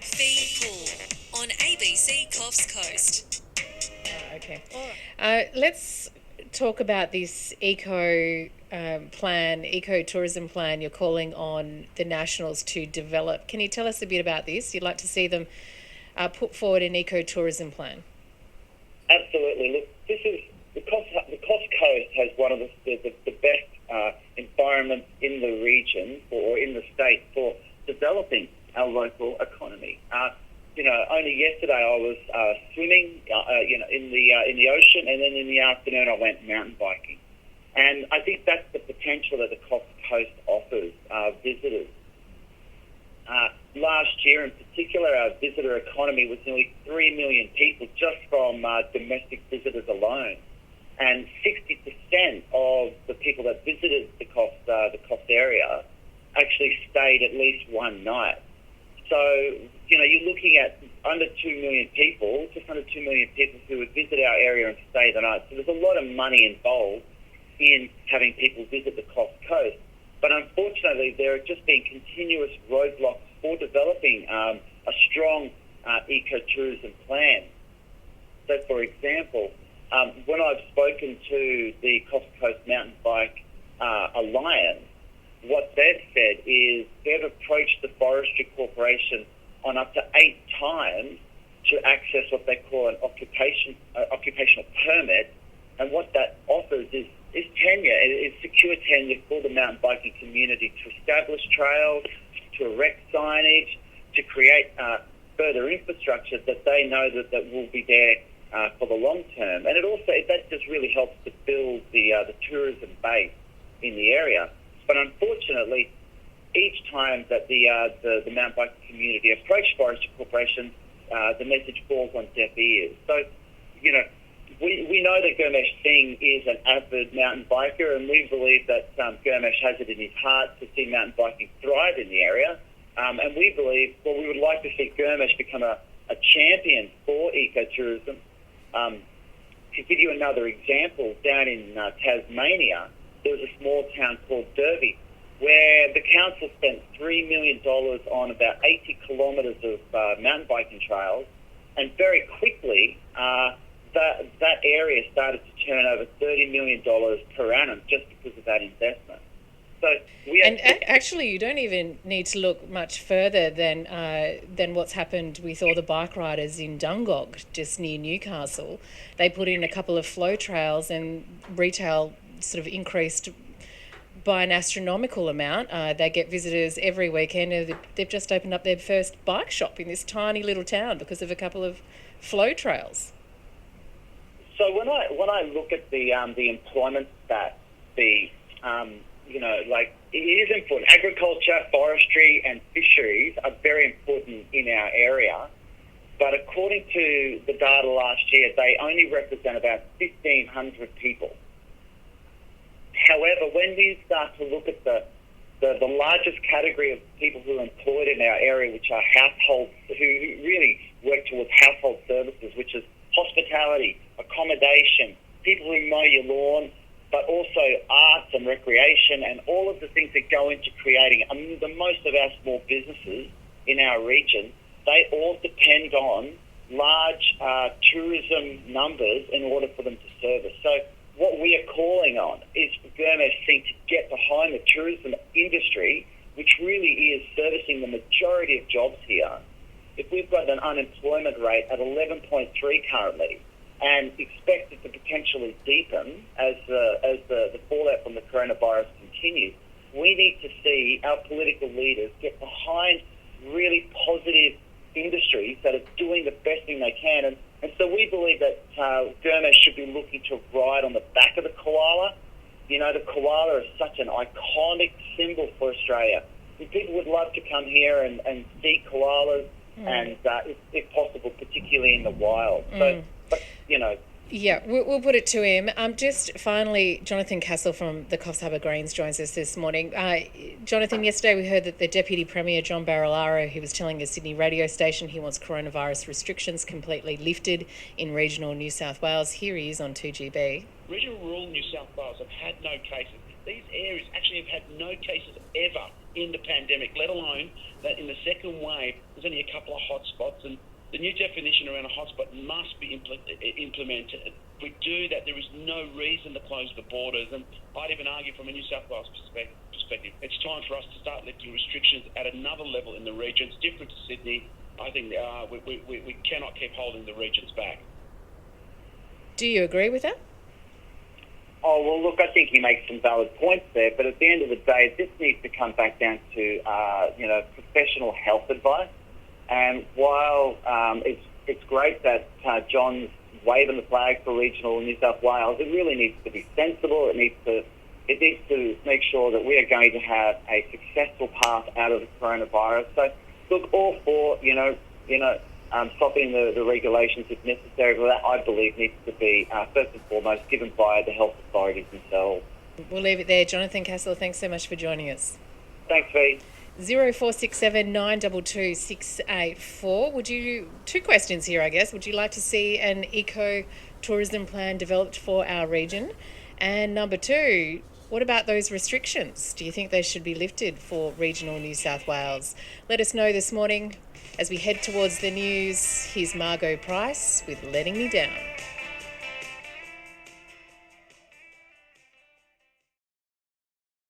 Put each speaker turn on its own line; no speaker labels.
Fee Pool on ABC Coffs Coast.
Okay. Let's talk about this ecotourism plan you're calling on the Nationals to develop. Can you tell us a bit about this? You'd like to see them put forward an ecotourism plan.
Absolutely. Look, this is the Coffs Coast has one of the best environments in the region or in the state for developing our local economy. Only yesterday I was swimming, in the ocean, and then in the afternoon I went mountain biking. And I think that's the potential that the Coffs Coast offers visitors. Last year in particular, our visitor economy was nearly 3 million people just from domestic visitors alone. And 60% of the people that visited the Coffs area actually stayed at least one night. So, you're looking at under 2 million people, just under 2 million people who would visit our area and stay the night. So there's a lot of money involved in having people visit the Coffs Coast. But unfortunately, there have just been continuous roadblocks for developing a strong ecotourism plan. So, for example, when I've spoken to the Coffs Coast Mountain Bike Alliance, what they've said is they've approached the Forestry Corporation on up to 8 times to access what they call an occupational permit, and what that offers is tenure. It's secure tenure for the mountain biking community to establish trails, to erect signage, to create further infrastructure that they know that will be there for the long term. And that just really helps to build the tourism base in the area. But unfortunately, each time that the mountain biking community approached Forestry Corporation, the message falls on deaf ears. So, we know that Gurmesh Singh is an avid mountain biker, and we believe that Gurmesh has it in his heart to see mountain biking thrive in the area. And we believe, we would like to see Gurmesh become a champion for ecotourism. To give you another example, down in Tasmania, there was a small town called Derby, where the council spent $3 million on about 80 kilometres of mountain biking trails, and very quickly that area started to turn over $30 million per annum just because of that investment. So
actually, you don't even need to look much further than what's happened with all the bike riders in Dungog, just near Newcastle. They put in a couple of flow trails, and retail sort of increased by an astronomical amount. They get visitors every weekend, and they've just opened up their first bike shop in this tiny little town because of a couple of flow trails.
So when I look at the employment stats, it is important. Agriculture, forestry, and fisheries are very important in our area. But according to the data last year, they only represent about 1,500 people. However, when we start to look at the largest category of people who are employed in our area, which are households, who really work towards household services, which is hospitality, accommodation, people who mow your lawn, but also arts and recreation, and all of the things that go into creating the most of our small businesses in our region, they all depend on large tourism numbers in order for them to service. So what we are calling on is for Gurmesh Singh to get behind the tourism industry, which really is servicing the majority of jobs here. If we've got an unemployment rate at 11.3 currently, and expect it to potentially deepen as the fallout from the coronavirus continues, we need to see our political leaders get behind really positive industries that are doing the best thing they can. And so we believe that Gurmesh should be looking to ride on the back of the koala. The koala is such an iconic symbol for Australia. And people would love to come here and see koalas, and if possible, particularly in the wild. So,
Yeah, we'll put it to him. Just finally, Jonathan Castle from the Coffs Harbour Greens joins us this morning. Jonathan, yesterday we heard that the Deputy Premier, John Barilaro, he was telling a Sydney radio station he wants coronavirus restrictions completely lifted in regional New South Wales. Here he is on 2GB.
Regional rural New South Wales have had no cases. These areas actually have had no cases ever in the pandemic, let alone that in the second wave, there's only a couple of hotspots, and the new definition around a hotspot must be implemented. If we do that, there is no reason to close the borders, and I'd even argue from a New South Wales perspective, it's time for us to start lifting restrictions at another level in the region. It's different to Sydney. I think we cannot keep holding the regions back.
Do you agree with that?
Oh, well, look, I think he makes some valid points there, but at the end of the day, this needs to come back down to, professional health advice. And while it's great that John's waving the flag for regional New South Wales, it really needs to be sensible. It needs to make sure that we are going to have a successful path out of the coronavirus. So, look, all for stopping the regulations if necessary, but that I believe needs to be first and foremost given by the health authorities themselves.
We'll leave it there. Jonathan Castle, thanks so much for joining us.
Thanks, V.
0467 922 684. Two questions here, I guess. Would you like to see an eco-tourism plan developed for our region? And number two, what about those restrictions? Do you think they should be lifted for regional New South Wales? Let us know this morning. As we head towards the news, here's Margot Price with Letting Me Down.